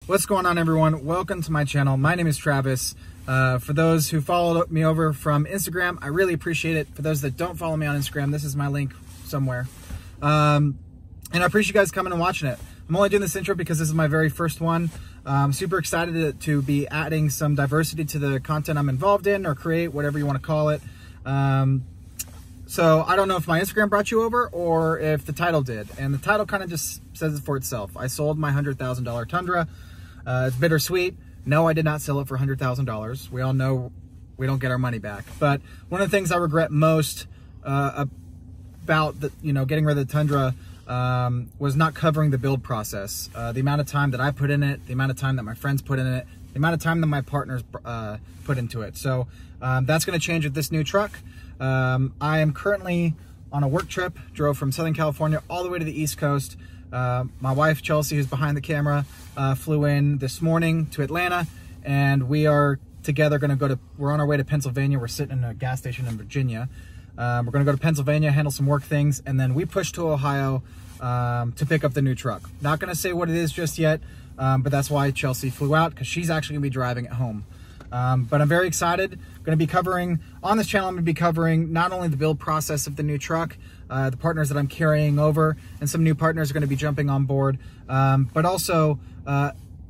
What's going on, everyone? Welcome to my channel. My name is Travis. For those who followed me over from Instagram, I really appreciate it. For those that don't follow me on Instagram, this is my link somewhere. And I appreciate you guys coming and watching it. I'm only doing this intro because this is my very first one. I'm super excited to be adding some diversity to the content I'm involved in, or create, whatever you want to call it. So I don't know if my Instagram brought you over or if the title did. And the title kind of just says it for itself. I sold my $100,000 Tundra. It's bittersweet. No, I did not sell it for $100,000. We all know we don't get our money back. But one of the things I regret most about getting rid of the Tundra was not covering the build process. The amount of time that I put in it, the amount of time that my friends put in it, the amount of time that my partners put into it. So that's going to change with this new truck. I am currently on a work trip, drove from Southern California all the way to the East Coast. My wife, Chelsea, who's behind the camera, flew in this morning to Atlanta, and we are together going to we're on our way to Pennsylvania. We're sitting in a gas station in Virginia. We're going to go to Pennsylvania, handle some work things, and then we push to Ohio to pick up the new truck. Not going to say what it is just yet, but that's why Chelsea flew out, because she's actually going to be driving it home. But I'm very excited. Going to be covering, on this channel, I'm going to be covering not only the build process of the new truck, the partners that I'm carrying over, and some new partners are going to be jumping on board, but also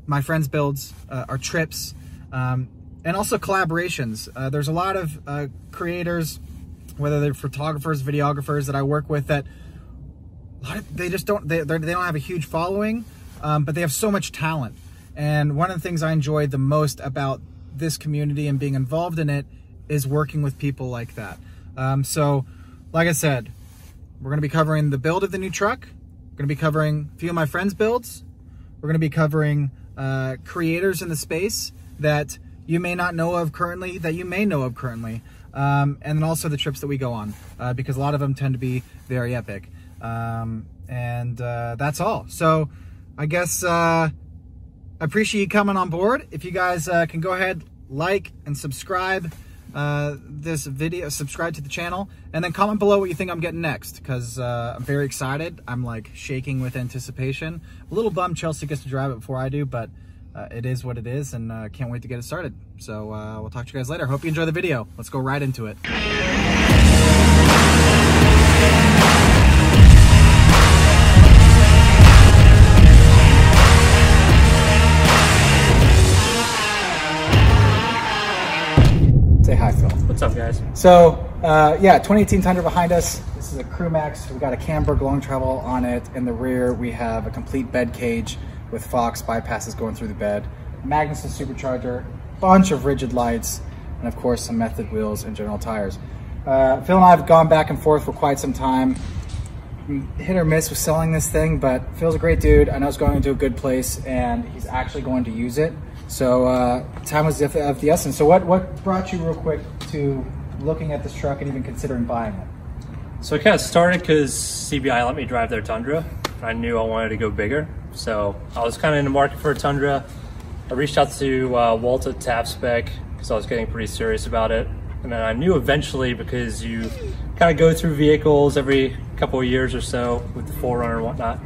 my friends' builds, our trips, and also collaborations. There's a lot of creators, whether they're photographers, videographers that I work with, that they don't have a huge following, but they have so much talent. And one of the things I enjoy the most about this community and being involved in it is working with people like that. So like I said, we're going to be covering the build of the new truck. We're going to be covering a few of my friends' builds. We're going to be covering creators in the space that you may not know of currently, that you may know of currently, and then also the trips that we go on, because a lot of them tend to be very epic. And that's all. So I guess I appreciate you coming on board. If you guys can go ahead, like and subscribe this video, subscribe to the channel, and then comment below what you think I'm getting next, because I'm very excited. I'm like shaking with anticipation. A little bummed Chelsea gets to drive it before I do, but it is what it is, and can't wait to get it started. So we'll talk to you guys later. Hope you enjoy the video. Let's go right into it. Say hi, Phil. What's up, guys? So, yeah, 2018 Tundra behind us. This is a Crew Max. We got a Camberg long travel on it. In the rear, we have a complete bed cage with Fox bypasses going through the bed, Magnuson supercharger, bunch of rigid lights, and of course some method wheels and general tires. Phil and I have gone back and forth for quite some time. Hit or miss with selling this thing, but Phil's a great dude. I know it's going into a good place, and he's actually going to use it. So time was of the essence. So what brought you real quick to looking at this truck and even considering buying it? So it kind of started because CBI let me drive their Tundra. I knew I wanted to go bigger. So I was kind of in the market for a Tundra. I reached out to Walt at Tap Spec because I was getting pretty serious about it. And then I knew eventually, because you kind of go through vehicles every couple of years or so with the 4Runner and whatnot,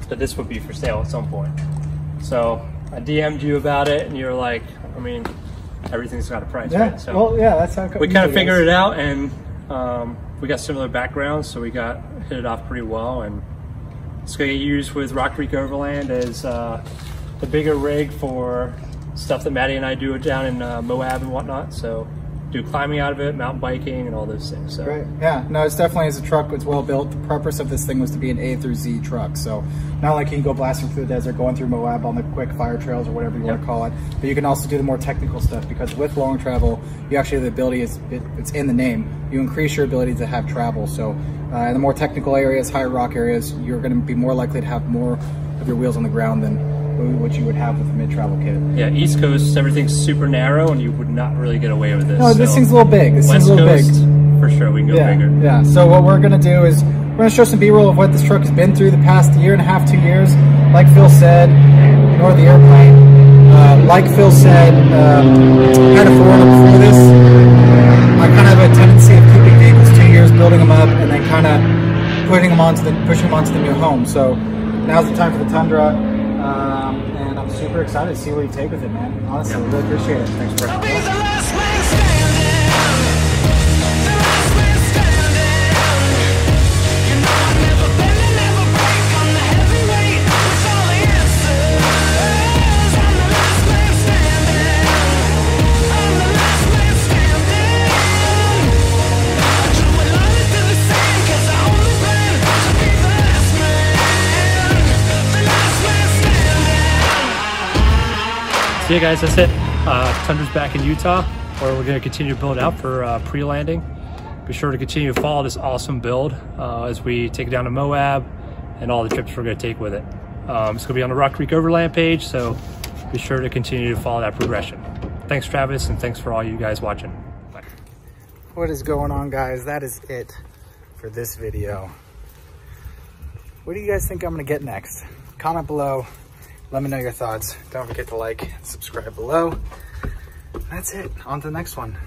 that this would be for sale at some point. So I DM'd you about it, and you're like, I mean, everything's got a price, yeah, right? So well, yeah, that's how we kind of figured it out, and we got similar backgrounds, so we hit it off pretty well. And it's going to get used with Rock Creek Overland as the bigger rig for stuff that Maddie and I do down in Moab and whatnot. So do climbing out of it, mountain biking, and all those things. So great. Yeah, no, it's definitely, as a truck, it's well built. The purpose of this thing was to be an A through Z truck. So not like you can go blasting through the desert, going through Moab on the quick fire trails or whatever you want to call it, but you can also do the more technical stuff, because with long travel, you actually have the ability, it's in the name, you increase your ability to have travel. So in the more technical areas, higher rock areas, you're going to be more likely to have more of your wheels on the ground than what you would have with a mid-travel kit. Yeah, East Coast, everything's super narrow, and you would not really get away with this. No, this thing's a little big. This thing's a little big. For sure, we can go bigger. Yeah, so what we're going to do is we're going to show some B-roll of what this truck has been through the past year and a half, 2 years. Like Phil said, ignore the airplane. Like Phil said, had a 4Runner before this. I kind of have a tendency of keeping vehicles 2 years, building them up, and then kind of pushing them onto the new home. So now's the time for the Tundra. super excited to see what you take with it, man. Honestly, I really appreciate it. Thanks for I'll be the last man standing. The last man standing. You know I never bend and never break. I'm the heavyweight with all the answers. I'm the last man standing. I'm the last man standing. I drew a line into the sand 'cause I only plan to be the last man. The last man standing. So yeah, guys, that's it. Tundra's back in Utah, where we're going to continue to build out for pre-landing. Be sure to continue to follow this awesome build as we take it down to Moab and all the trips we're going to take with it. It's going to be on the Rock Creek Overland page, so be sure to continue to follow that progression. Thanks, Travis, and thanks for all you guys watching. Bye. What is going on, guys? That is it for this video. What do you guys think I'm going to get next? Comment below. Let me know your thoughts. Don't forget to like and subscribe below. That's it. On to the next one.